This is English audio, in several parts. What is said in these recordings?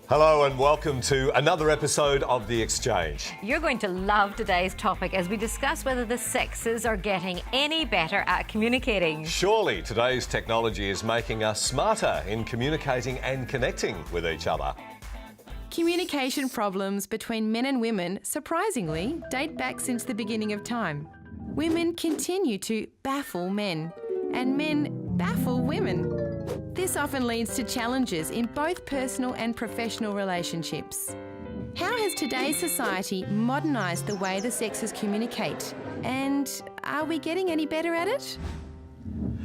Hello and welcome to another episode of The Exchange. You're going to love today's topic as we discuss whether the sexes are getting any better at communicating. Surely today's technology is making us smarter in communicating and connecting with each other. Communication problems between men and women, surprisingly, date back since the beginning of time. Women continue to baffle men, and men baffle women. This often leads to challenges in both personal and professional relationships. How has today's society modernised the way the sexes communicate? And are we getting any better at it?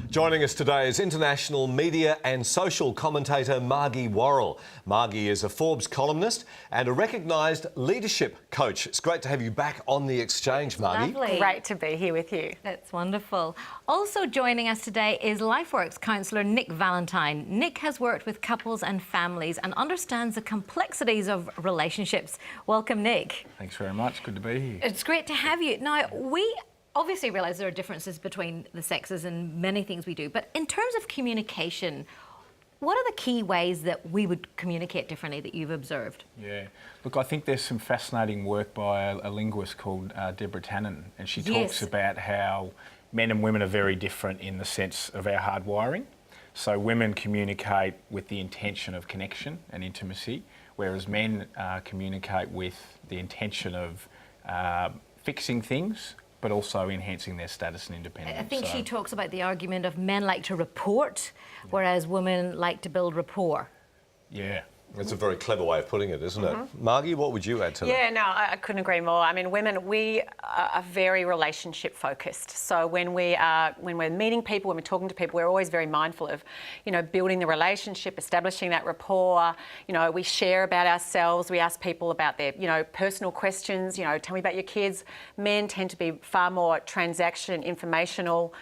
Joining us today is international media and social commentator Margie Warrell. Margie is a Forbes columnist and a recognised leadership coach. It's great to have you back on The Exchange, Margie. Lovely. Great to be here with you. That's wonderful. Also joining us today is LifeWorks counsellor Nick Valentine. Nick has worked with couples and families and understands the complexities of relationships. Welcome, Nick. Thanks very much. Good to be here. It's great to have you. Now, we obviously realise there are differences between the sexes in many things we do, but in terms of communication, what are the key ways that we would communicate differently that you've observed? Yeah. Look, I think there's some fascinating work by a linguist called Deborah Tannen, and she talks about how men and women are very different in the sense of our hardwiring. So women communicate with the intention of connection and intimacy, whereas men communicate with the intention of fixing things, but also enhancing their status and independence. I think she talks about the argument of men like to report, whereas women like to build rapport. Yeah. That's a very clever way of putting it, isn't it? Margie, what would you add to that? Yeah, no, I couldn't agree more. I mean, women, we are very relationship focused. So when we're meeting people, when we're talking to people, we're always very mindful of, building the relationship, establishing that rapport. We share about ourselves. We ask people about their, personal questions. Tell me about your kids. Men tend to be far more transaction, informational.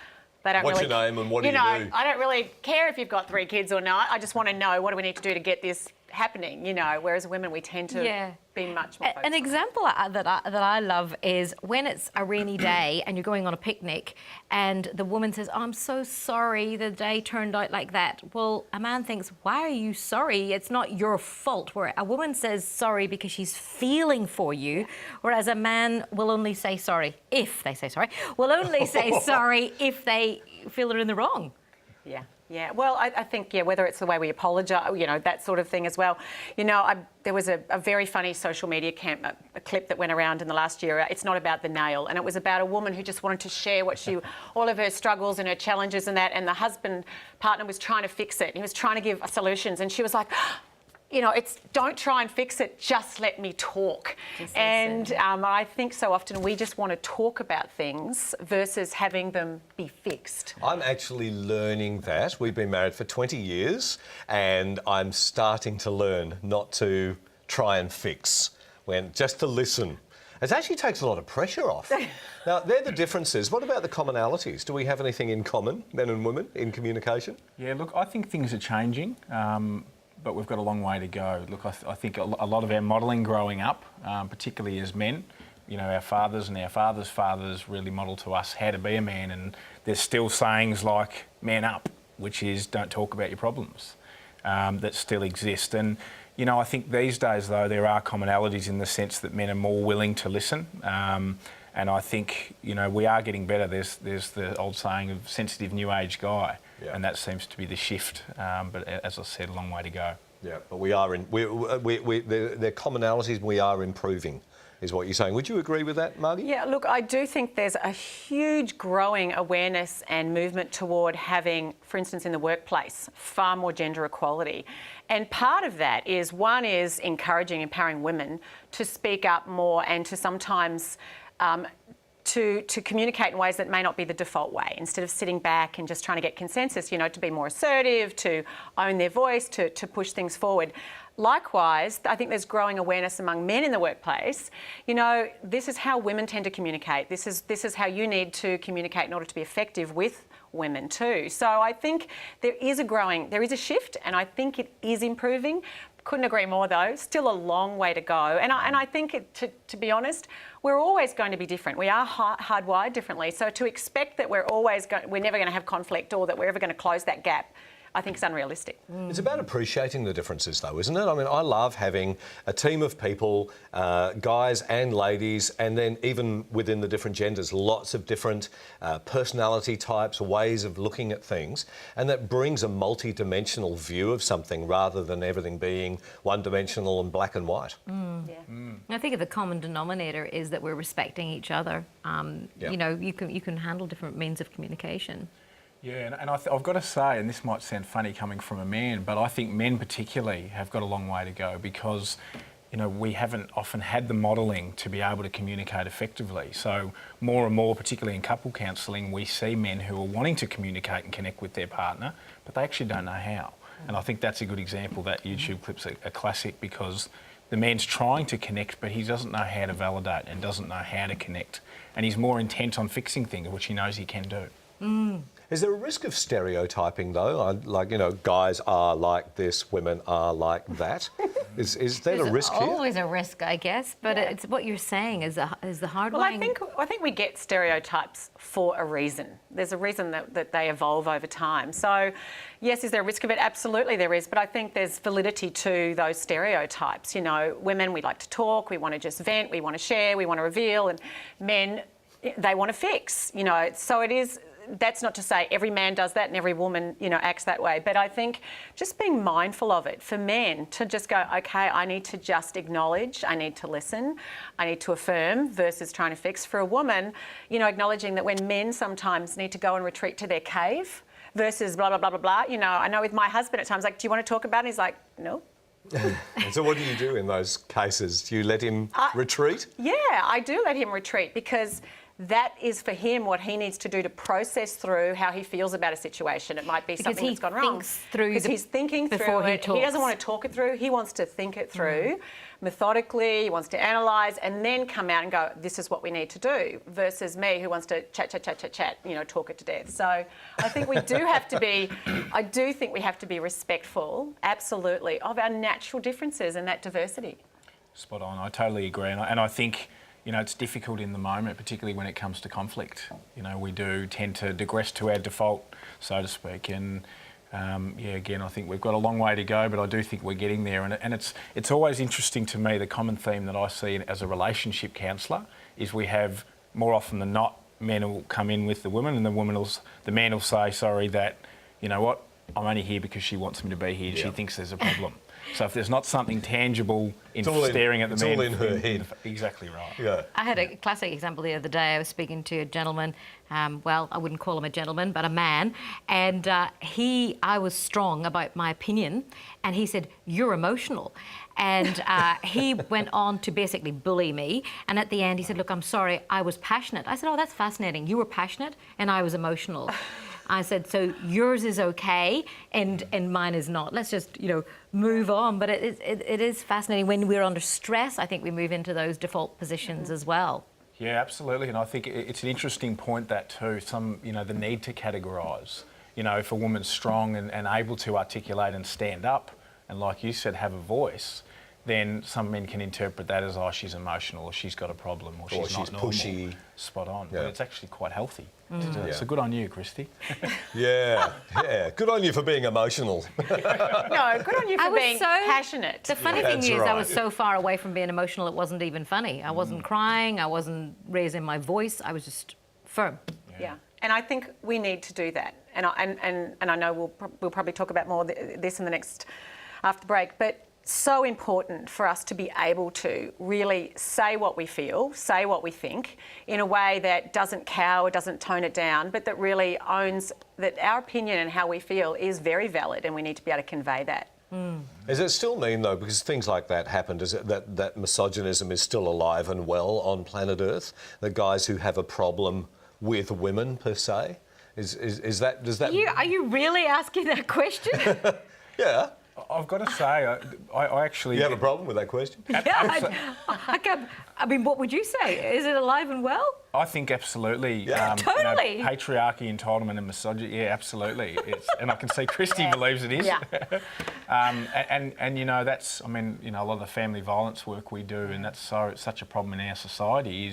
What's your name and what do you do? I don't really care if you've got 3 kids or not. I just want to know, what do we need to do to get this happening, whereas women, we tend to be much more focused. An example that I love is when it's a rainy day and you're going on a picnic and the woman says, "Oh, I'm so sorry the day turned out like that." Well, a man thinks, why are you sorry? It's not your fault. Where a woman says sorry because she's feeling for you, whereas a man will only say sorry if they say sorry, will only say sorry if they feel they're in the wrong. Yeah. Well, I think, whether it's the way we apologise, that sort of thing as well. There was a very funny social media a clip that went around in the last year. It's not about the nail. And it was about a woman who just wanted to share all of her struggles and her challenges and that. And the partner was trying to fix it. He was trying to give solutions. And she was like, it's don't try and fix it, just let me talk. And I think so often we just want to talk about things versus having them be fixed. I'm actually learning that. We've been married for 20 years and I'm starting to learn not to try and fix, just to listen. It actually takes a lot of pressure off. Now, they're the differences. What about the commonalities? Do we have anything in common, men and women, in communication? Yeah, look, I think things are changing. But we've got a long way to go. Look, I think a lot of our modelling growing up, particularly as men, our fathers and our fathers' fathers really modelled to us how to be a man, and there's still sayings like "man up," which is don't talk about your problems, that still exist. And, I think these days, though, there are commonalities in the sense that men are more willing to listen. And I think, we are getting better. There's the old saying of sensitive new age guy. Yeah. And that seems to be the shift. But as I said, a long way to go. Yeah, but there are commonalities. We are improving, is what you're saying. Would you agree with that, Margie? Yeah, look, I do think there's a huge growing awareness and movement toward having, for instance, in the workplace, far more gender equality. And part of that is, one is encouraging, empowering women to speak up more and to sometimes to communicate in ways that may not be the default way, instead of sitting back and just trying to get consensus, to be more assertive, to own their voice, to push things forward. Likewise, I think there's growing awareness among men in the workplace. This is how women tend to communicate. This is how you need to communicate in order to be effective with women too. So I think there is a shift, and I think it is improving. Couldn't agree more, though. Still a long way to go. And I think, to be honest, we're always going to be different. We are hardwired differently. So to expect that we're never going to have conflict, or that we're ever going to close that gap, I think is unrealistic. It's about appreciating the differences, though, isn't it? I mean, I love having a team of people, guys and ladies, and then even within the different genders, lots of different personality types, ways of looking at things, and that brings a multi-dimensional view of something rather than everything being one-dimensional and black and white. I think the common denominator is that we're respecting each other. You know, you can handle different means of communication. Yeah, and I've got to say, and this might sound funny coming from a man, but I think men particularly have got a long way to go because, you know, we haven't often had the modelling to be able to communicate effectively. So more and more, particularly in couple counselling, we see men who are wanting to communicate and connect with their partner, but they actually don't know how. And I think that's a good example. That YouTube clip's a classic because the man's trying to connect, but he doesn't know how to validate and doesn't know how to connect. And he's more intent on fixing things, which he knows he can do. Is there a risk of stereotyping, though? Like, you know, guys are like this, women are like that. Is that a risk here? There's always a risk, I guess, but it's what you're saying is the hard Well, one. I think we get stereotypes for a reason. There's a reason that they evolve over time. So, yes, is there a risk of it? Absolutely there is, but I think there's validity to those stereotypes. You know, women, we like to talk, we want to just vent, we want to share, we want to reveal, and men, they want to fix, you know. So it is... That's not to say every man does that and every woman, you know, acts that way. But I think just being mindful of it for men to just go, okay, I need to just acknowledge, I need to listen, I need to affirm versus trying to fix. For a woman, you know, acknowledging that when men sometimes need to go and retreat to their cave versus blah, blah, blah, blah, blah. You know, I know with my husband at times, like, do you want to talk about it? He's like, no. And so what do you do in those cases? Do you let him retreat? Yeah, I do let him retreat because that is for him what he needs to do to process through how he feels about a situation. It might be something that's gone wrong. Because he's thinking through it. He doesn't want to talk it through. He wants to think it through methodically. He wants to analyse and then come out and go, this is what we need to do, versus me who wants to chat, you know, talk it to death. So I think we do have to be, I do think we have to be respectful, absolutely, of our natural differences and that diversity. Spot on. I totally agree. And I think, you know, it's difficult in the moment, particularly when it comes to conflict. You know, we do tend to digress to our default, so to speak. And yeah, again, I think we've got a long way to go, but I do think we're getting there. And it's always interesting to me, the common theme that I see as a relationship counsellor is we have, more often than not, men will come in with the woman and the man will say, sorry, that, you know what, I'm only here because she wants me to be here. Yeah. She thinks there's a problem. So if there's not something tangible in staring at the man... It's all in her head. Exactly right. Yeah. I had a classic example the other day. I was speaking to a gentleman, well, I wouldn't call him a gentleman, but a man, and I was strong about my opinion, and he said, you're emotional. And he went on to basically bully me, and at the end he said, look, I'm sorry, I was passionate. I said, oh, that's fascinating. You were passionate, and I was emotional. I said, so yours is okay and mine is not. Let's just, you know, move on. But it is fascinating. When we're under stress, I think we move into those default positions as well. Yeah, absolutely. And I think it's an interesting point, that too, you know, the need to categorise. You know, if a woman's strong and able to articulate and stand up and, like you said, have a voice, then some men can interpret that as, oh, she's emotional or she's got a problem or she's not normal. Pushy. Spot on. Yeah. But it's actually quite healthy to do. Yeah. So good on you, Christie. Yeah. Good on you for being emotional. No, good on you for being passionate. The funny thing is, right. I was so far away from being emotional, it wasn't even funny. I wasn't crying, I wasn't raising my voice, I was just firm. Yeah. And I think we need to do that. And I know we'll probably talk about more this in the next, after the break, but so important for us to be able to really say what we feel, say what we think in a way that doesn't cower, doesn't tone it down, but that really owns that our opinion and how we feel is very valid, and we need to be able to convey that. Does it still mean, though, because things like that happened, is it that misogynism is still alive and well on planet Earth? The guys who have a problem with women, per se? Is that... Does that... Are you really asking that question? Yeah. I've got to say, I actually... You have a problem with that question? Yeah, I mean, what would you say? Is it alive and well? I think absolutely. Yeah. Totally. You know, patriarchy, entitlement and misogyny, yeah, absolutely. And I can see Christie believes it is. Yeah. And you know, that's, I mean, you know, a lot of the family violence work we do, and that's such a problem in our society,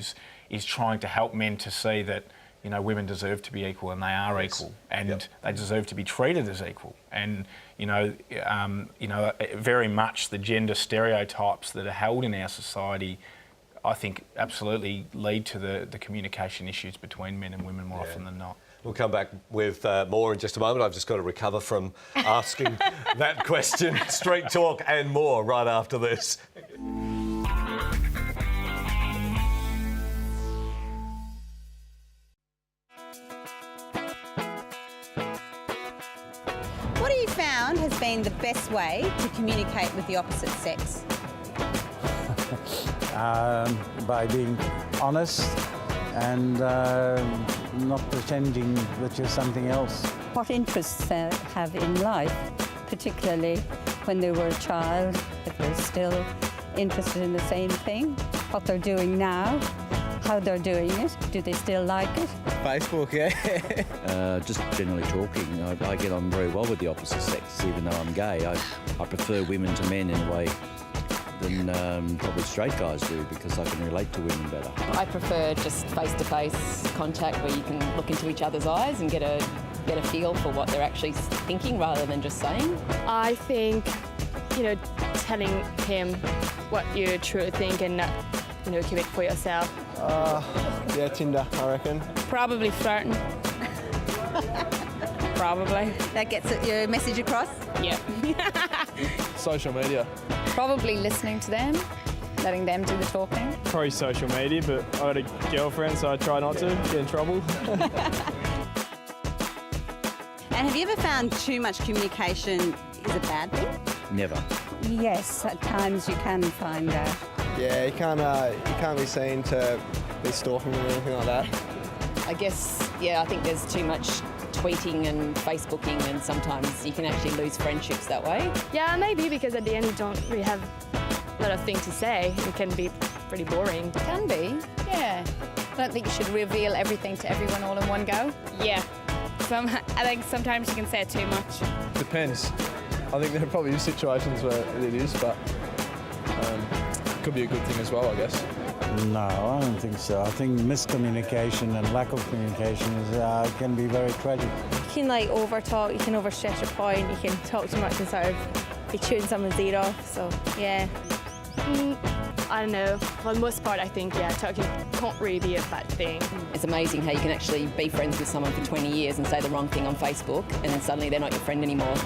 is trying to help men to see that, you know, women deserve to be equal, and they are equal, and they deserve to be treated as equal. And very much the gender stereotypes that are held in our society, I think, absolutely lead to the communication issues between men and women more often than not. We'll come back with more in just a moment. I've just got to recover from asking that question. Street talk and more right after this. What have you found has been the best way to communicate with the opposite sex? By being honest and not pretending that you're something else. What interests they have in life, particularly when they were a child, if they're still interested in the same thing, what they're doing now, how they're doing it, do they still like it? Facebook, yeah. Just generally talking, I get on very well with the opposite sex, even though I'm gay. I prefer women to men in a way than probably straight guys do, because I can relate to women better. I prefer just face-to-face contact where you can look into each other's eyes and get a feel for what they're actually thinking rather than just saying. I think, telling him what you truly think and not, keep it for yourself. Yeah, Tinder, I reckon. Probably flirting. Probably. That gets your message across? Yeah. Social media. Probably listening to them, letting them do the talking. Probably social media, but I got a girlfriend, so I try not to get in trouble. And have you ever found too much communication is a bad thing? Never. Yes, at times you can find that. Yeah, you can't be seen to be stalking or anything like that. I guess, I think there's too much tweeting and Facebooking, and sometimes you can actually lose friendships that way. Yeah, maybe, because at the end you don't really have a lot of things to say. It can be pretty boring. Can be, yeah. I don't think you should reveal everything to everyone all in one go. Yeah. I think sometimes you can say too much. Depends. I think there are probably situations where it is, but it could be a good thing as well, I guess. No, I don't think so. I think miscommunication and lack of communication can be very tragic. You can over-talk, you can overstretch a point, you can talk too much and sort of be chewing someone's ear off, so yeah. I don't know. For the most part, I think, talking can't really be a bad thing. It's amazing how you can actually be friends with someone for 20 years and say the wrong thing on Facebook, and then suddenly they're not your friend anymore.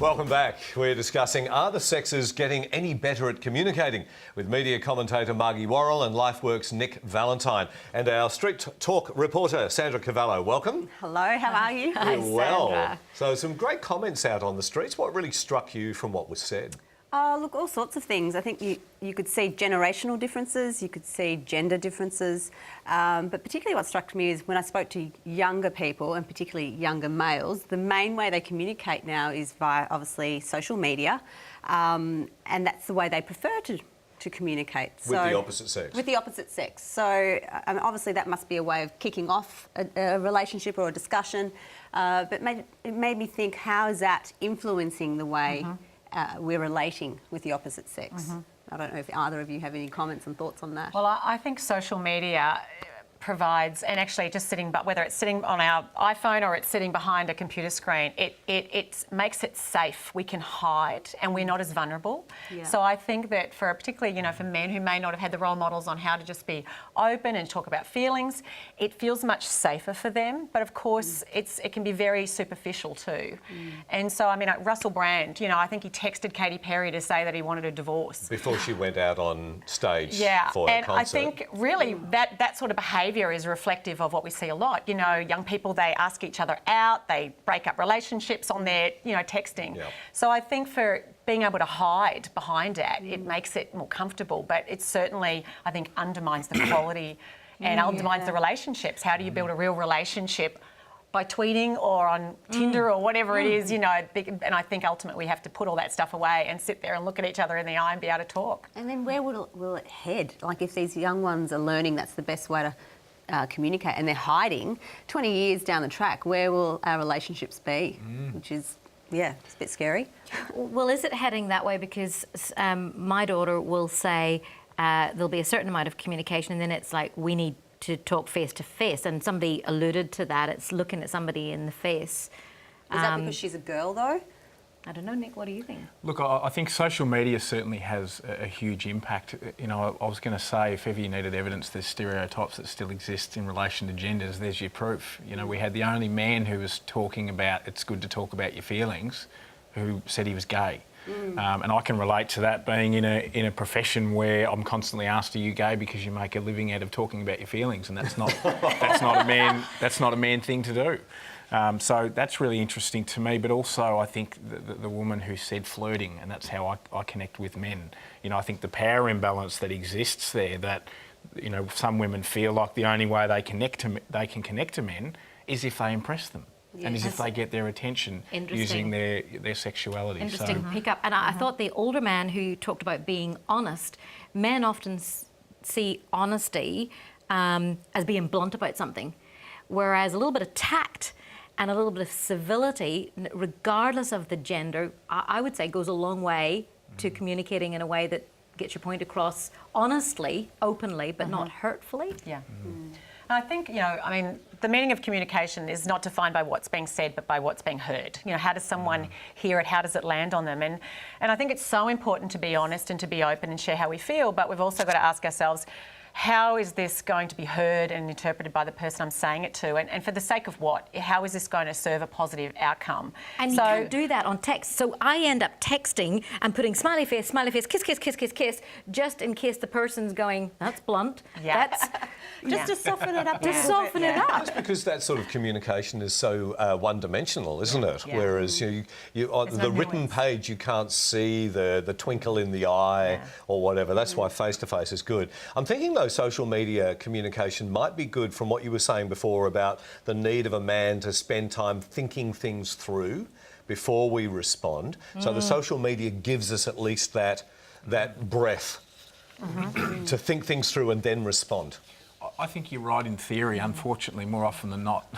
Welcome back. We're discussing, are the sexes getting any better at communicating? With media commentator Margie Warrell and LifeWorks Nick Valentine. And our Street Talk reporter, Sandra CAVALLO. Welcome. Hello, how are you? Hi, Well, Sandra. so some great comments out on the streets. What really struck you from what was said? Look, all sorts of things. I think you could see generational differences, you could see gender differences, but particularly what struck me is when I spoke to younger people, and particularly younger males, the main way they communicate now is via, obviously, social media, and that's the way they prefer to communicate. With the opposite sex? With the opposite sex. So, obviously that must be a way of kicking off a relationship or a discussion, but it made me think, how is that influencing the way we're relating with the opposite sex? I don't know if either of you have any comments and thoughts on that. Well, I think social media provides, and actually just sitting, but whether it's sitting on our iPhone or it's sitting behind a computer screen, it makes it safe. We can hide and we're not as vulnerable. Yeah. So I think that for particularly, for men who may not have had the role models on how to just be open and talk about feelings, it feels much safer for them. But of course, it can be very superficial too. And so, like Russell Brand, I think he texted Katy Perry to say that he wanted a divorce. Before she went out on stage for a concert. I think really that sort of behaviour is reflective of what we see a lot. Young people, they ask each other out, they break up relationships on their, texting. Yep. So I think for being able to hide behind that, it makes it more comfortable, but it certainly, I think, undermines the quality and undermines the relationships. How do you build a real relationship? By tweeting or on Tinder or whatever it is, and I think ultimately we have to put all that stuff away and sit there and look at each other in the eye and be able to talk. And then where will it head? Like, if these young ones are learning that's the best way to communicate and they're hiding, 20 years down the track, where will our relationships be? Which is, it's a bit scary. Well, is it heading that way? Because my daughter will say there'll be a certain amount of communication and then it's like, we need to talk face to face. And somebody alluded to that. It's looking at somebody in the face. Is that because she's a girl, though? I don't know, Nick, what do you think? Look, I think social media certainly has a huge impact. You know, I was going to say, if ever you needed evidence, there's stereotypes that still exist in relation to genders. There's your proof. You know, we had the only man who was talking about it's good to talk about your feelings, who said he was gay. And I can relate to that, being in a profession where I'm constantly asked, "Are you gay?" because you make a living out of talking about your feelings, and that's not not a man thing to do. So that's really interesting to me, but also I think the woman who said flirting, and that's how I connect with men. You know, I think the power imbalance that exists there, that, you know, some women feel like the only way they can connect to men is if they impress them. Yes. And is if they get their attention using their sexuality. Interesting pickup. And I thought the older man who talked about being honest, men often see honesty as being blunt about something, whereas a little bit of tact and a little bit of civility, regardless of the gender, I would say goes a long way to communicating in a way that gets your point across honestly, openly, but not hurtfully. Yeah. I think, you know, I mean, the meaning of communication is not defined by what's being said, but by what's being heard. You know, how does someone hear it? How does it land on them? And I think it's so important to be honest and to be open and share how we feel, but we've also got to ask ourselves, how is this going to be heard and interpreted by the person I'm saying it to? And for the sake of what? How is this going to serve a positive outcome? And you can't do that on text. So I end up texting and putting smiley face, kiss, kiss, kiss, kiss, kiss, just in case the person's going, that's blunt. Yeah. That's just to soften it up. To soften it up. That's because that sort of communication is so one-dimensional, isn't it? Yeah. Whereas you on the written page, you can't see the twinkle in the eye or whatever. That's why face-to-face is good. I'm thinking, though, social media communication might be good from what you were saying before about the need of a man to spend time thinking things through before we respond. So the social media gives us at least that breath to think things through and then respond. I think you're right in theory. Unfortunately, more often than not,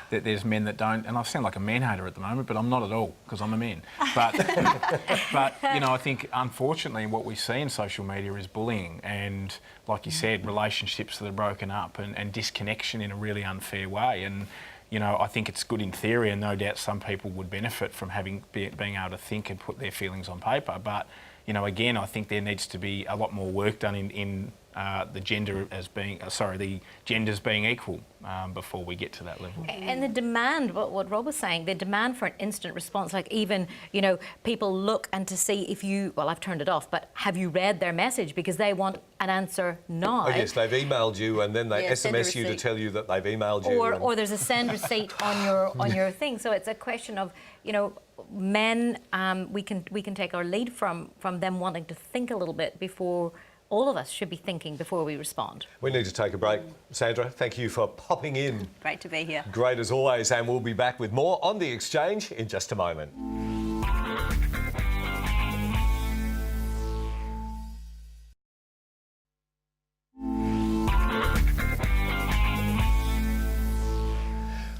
that there's men that don't, and I sound like a man-hater at the moment, but I'm not at all, because I'm a man. But, you know, I think, unfortunately, what we see in social media is bullying and, like you said, relationships that are broken up and disconnection in a really unfair way. And, you know, I think it's good in theory, and no doubt some people would benefit from being able to think and put their feelings on paper. But, you know, again, I think there needs to be a lot more work done in the genders being equal before we get to that level. And the demand, what Rob was saying, the demand for an instant response, like even, you know, people look and to see if you, well, I've turned it off, but have you read their message? Because they want an answer now. Oh, yes, they've emailed you and then they SMS you to tell you that they've emailed you. Or there's a send receipt on your thing. So it's a question of, you know, men, we can take our lead from them wanting to think a little bit before. All of us should be thinking before we respond. We need to take a break. Sandra, thank you for popping in. Great to be here. Great as always, and we'll be back with more on The Exchange in just a moment.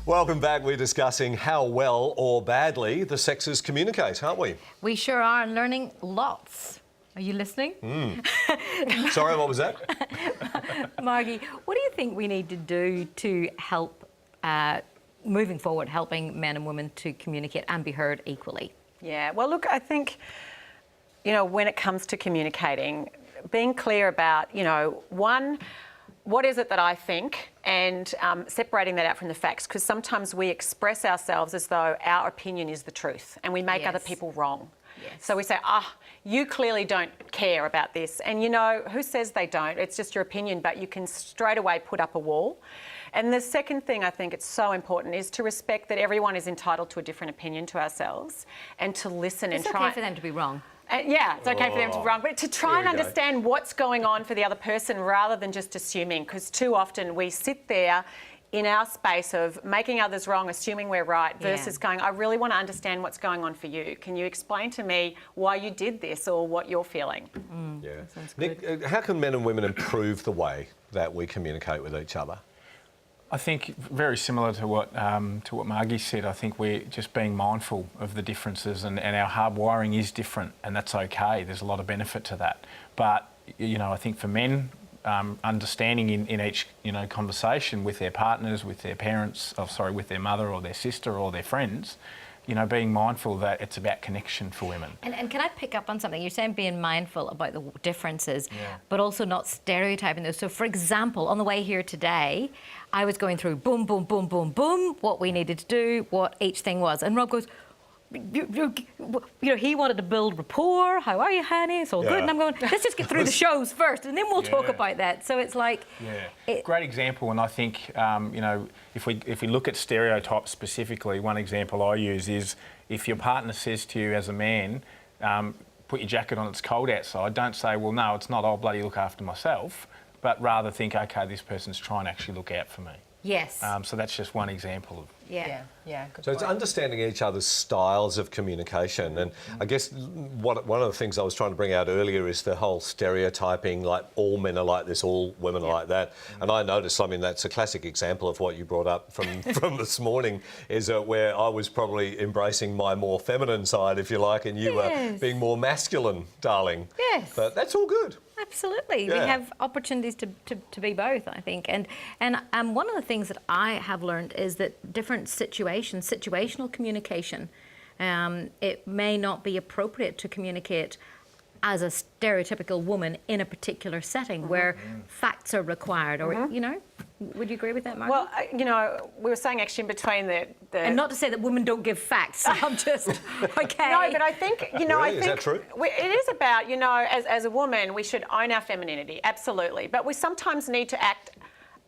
Welcome back. We're discussing how well or badly the sexes communicate, aren't we? We sure are, and learning lots. Are you listening? Sorry, what was that? Margie, what do you think we need to do to help, moving forward, helping men and women to communicate and be heard equally? Yeah, well, look, I think, you know, when it comes to communicating, being clear about, you know, one, what is it that I think, and separating that out from the facts, because sometimes we express ourselves as though our opinion is the truth and we make other people wrong. Yes. So we say, you clearly don't care about this. And, you know, who says they don't? It's just your opinion, but you can straight away put up a wall. And the second thing I think it's so important is to respect that everyone is entitled to a different opinion to ourselves and to listen and try. It's okay for them to be wrong. Yeah, it's okay for them to be wrong, but to try and understand what's going on for the other person rather than just assuming, because too often we sit there in our space of making others wrong, assuming we're right, versus going, I really want to understand what's going on for you. Can you explain to me why you did this or what you're feeling? Yeah. Nick, how can men and women improve the way that we communicate with each other? I think very similar to what Margie said. I think we're just being mindful of the differences, and our hardwiring is different, and that's okay. There's a lot of benefit to that. But, you know, I think for men, understanding in each conversation with their partners, with their parents, with their mother or their sister or their friends, being mindful that it's about connection for women. And can I pick up on something? You're saying being mindful about the differences, but also not stereotyping those. So, for example, on the way here today, I was going through boom, boom, boom, boom, boom, what we needed to do, what each thing was. And Rob goes, he wanted to build rapport. How are you, honey? It's all good. And I'm going, let's just get through the shows first, and then we'll talk about that. So it's like... Great example, and I think, if we look at stereotypes specifically, one example I use is if your partner says to you as a man, put your jacket on, it's cold outside, don't say, well, no, it's not, I'll bloody look after myself, but rather think, OK, this person's trying to actually look out for me. Yes. So that's just one example of... Good So it's understanding each other's styles of communication, and I guess one of the things I was trying to bring out earlier is the whole stereotyping, like all men are like this, all women are like that. And I noticed, that's a classic example of what you brought up from this morning, is where I was probably embracing my more feminine side, if you like, and you were being more masculine, darling. Yes. But that's all good. Absolutely. We have opportunities to be both, I think. And one of the things that I have learned is that different situational communication, it may not be appropriate to communicate as a stereotypical woman in a particular setting where facts are required, or, would you agree with that, Margie? Well, we were saying actually in between the... And not to say that women don't give facts, I'm just, okay. No, but I think, Really? I think... Is that true? It is about, as a woman, we should own our femininity, absolutely. But we sometimes need to act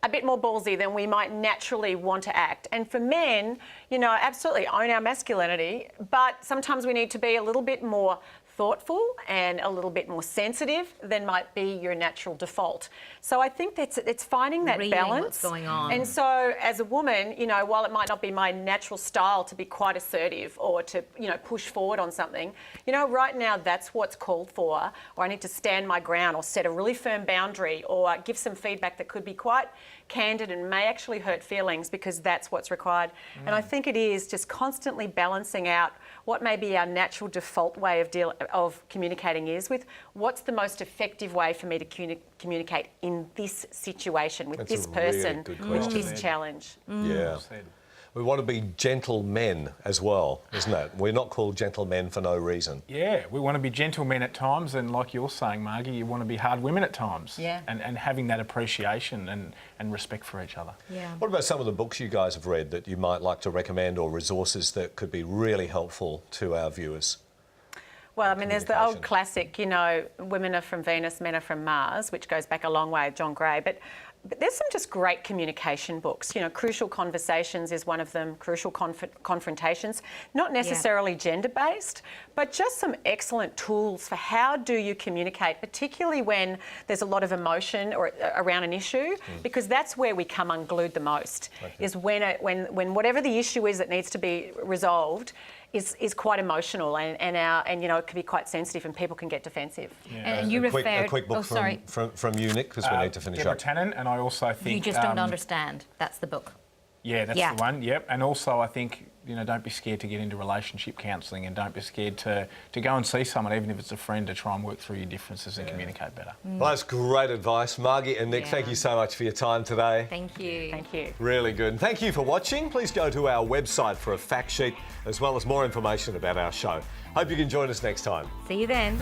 a bit more ballsy than we might naturally want to act. And for men, absolutely own our masculinity, but sometimes we need to be a little bit more thoughtful and a little bit more sensitive than might be your natural default. So I think it's finding that balance. What's going on. And so as a woman, while it might not be my natural style to be quite assertive or to, push forward on something, right now that's what's called for, or I need to stand my ground or set a really firm boundary or give some feedback that could be quite candid and may actually hurt feelings, because that's what's required. And I think it is just constantly balancing out what may be our natural default way of communicating is with what's the most effective way for me to communicate in this situation with this person, with this challenge. Yeah. We want to be gentlemen as well, isn't it? We're not called gentlemen for no reason. Yeah, we want to be gentlemen at times, and like you're saying, Margie, you want to be hard women at times. Yeah. And having that appreciation and respect for each other. Yeah. What about some of the books you guys have read that you might like to recommend, or resources that could be really helpful to our viewers? Well, there's the old classic, women are from Venus, men are from Mars, which goes back a long way, John Gray. But there's some just great communication books. Crucial Conversations is one of them, Crucial Confrontations, not necessarily gender-based, but just some excellent tools for how do you communicate, particularly when there's a lot of emotion or around an issue, because that's where we come unglued the most, is when whatever the issue is that needs to be resolved is quite emotional and it can be quite sensitive and people can get defensive. Yeah. And you referred... A quick book from you, Nick, because we need to finish Deborah up. Tannen, and I also think... You just don't understand. That's the book. Yeah, that's the one, yep. And also I think, don't be scared to get into relationship counselling, and don't be scared to go and see someone, even if it's a friend, to try and work through your differences and communicate better. Well, that's great advice. Margie and Nick, thank you so much for your time today. Thank you. Thank you. Really good. And thank you for watching. Please go to our website for a fact sheet, as well as more information about our show. Hope you can join us next time. See you then.